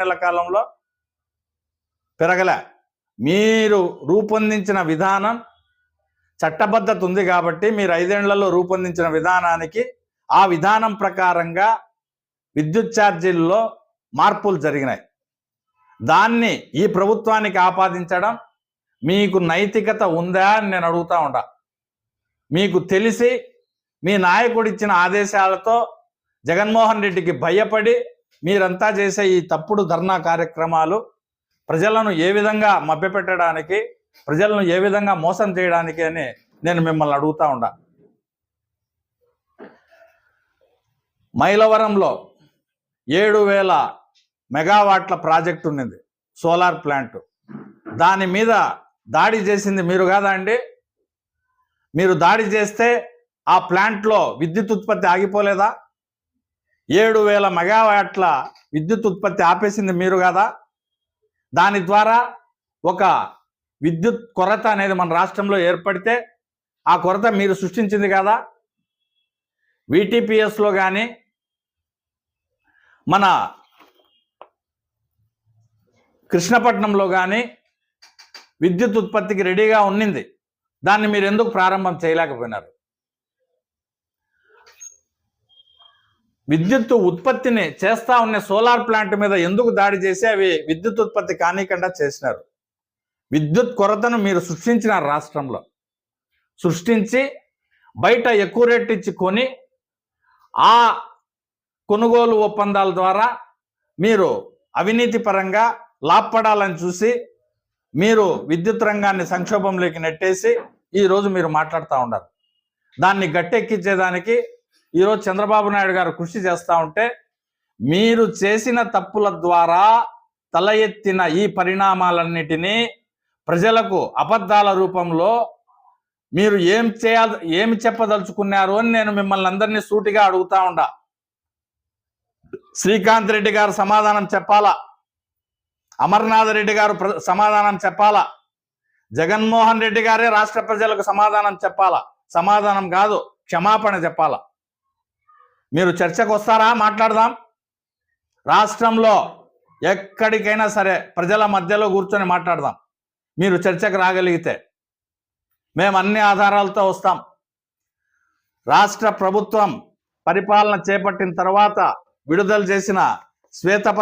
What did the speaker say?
నెలల కాలంలో పెరగలే. మీరు రూపొందించిన విధానం చట్టబద్ధత ఉంది కాబట్టి మీరు 5 ఏళ్లలో రూపొందించిన విధానానికి ఆ విధానం ప్రకారంగా విద్యుత్ ఛార్జీల్లో మార్పులు జరిగినాయి. దాన్ని ఈ ప్రభుత్వానికి ఆపాదించడం మీకు నైతికత ఉందా అని నేను అడుగుతా ఉంటా. మీకు తెలిసి మీ నాయకుడు ఇచ్చిన ఆదేశాలతో జగన్మోహన్ రెడ్డికి భయపడి మీరంతా చేసే ఈ తప్పుడు ధర్నా కార్యక్రమాలు ప్రజలను ఏ విధంగా మభ్యపెట్టడానికి, ప్రజలను ఏ విధంగా మోసం చేయడానికి అని నేను మిమ్మల్ని అడుగుతా ఉండా. మైలవరంలో 7,000 మెగావాట్ల ప్రాజెక్టు ఉన్నది, సోలార్ ప్లాంట్. దాని మీద దాడి చేసింది మీరు కాదా అండి? మీరు దాడి చేస్తే ఆ ప్లాంట్లో విద్యుత్ ఉత్పత్తి ఆగిపోలేదా? 7,000 మెగావాట్ల విద్యుత్ ఉత్పత్తి ఆపేసింది మీరు కాదా? దాని ద్వారా ఒక విద్యుత్ కొరత అనేది మన రాష్ట్రంలో ఏర్పడితే ఆ కొరత మీరు సృష్టించింది కదా. VTPSలో కానీ మన కృష్ణపట్నంలో కానీ విద్యుత్ ఉత్పత్తికి రెడీగా ఉన్నింది. దాన్ని మీరు ఎందుకు ప్రారంభం చేయలేకపోయినారు? విద్యుత్ ఉత్పత్తిని చేస్తా ఉన్న సోలార్ ప్లాంట్ మీద ఎందుకు దాడి చేసి అవి విద్యుత్ ఉత్పత్తి కానీకుండా చేసినారు? విద్యుత్ కొరతను మీరు సృష్టించినారు రాష్ట్రంలో. సృష్టించి బయట ఎక్కువ రేట్ ఇచ్చి కొని ఆ కొనుగోలు ఒప్పందాల ద్వారా మీరు అవినీతి పరంగా లాభపడాలని చూసి మీరు విద్యుత్ రంగాన్ని సంక్షోభంలోకి నెట్టేసి ఈరోజు మీరు మాట్లాడుతూ ఉన్నారు. దాన్ని గట్టెక్కించేదానికి ఈరోజు చంద్రబాబు నాయుడు గారు కృషి చేస్తూ ఉంటే మీరు చేసిన తప్పుల ద్వారా తల ఎత్తిన ఈ పరిణామాలన్నిటినీ ప్రజలకు అబద్ధాల రూపంలో మీరు ఏమి చెప్పదలుచుకున్నారు అని నేను మిమ్మల్ని అందరినీ సూటిగా అడుగుతా ఉండా. శ్రీకాంత్ రెడ్డి గారు సమాధానం చెప్పాలా, అమర్నాథ్ రెడ్డి గారు సమాధానం చెప్పాలా, జగన్మోహన్ రెడ్డి గారే రాష్ట్ర ప్రజలకు సమాధానం చెప్పాలా. సమాధానం కాదు, క్షమాపణ చెప్పాలా. మీరు చర్చకు వస్తారా? మాట్లాడదాం. రాష్ట్రంలో ఎక్కడికైనా సరే ప్రజల మధ్యలో కూర్చొని మాట్లాడదాం. మీరు చర్చకు రాగలిగితే మేము అన్ని ఆధారాలతో వస్తాం. రాష్ట్ర ప్రభుత్వం పరిపాలన చేపట్టిన తర్వాత విడుదల చేసిన శ్వేతపత్రం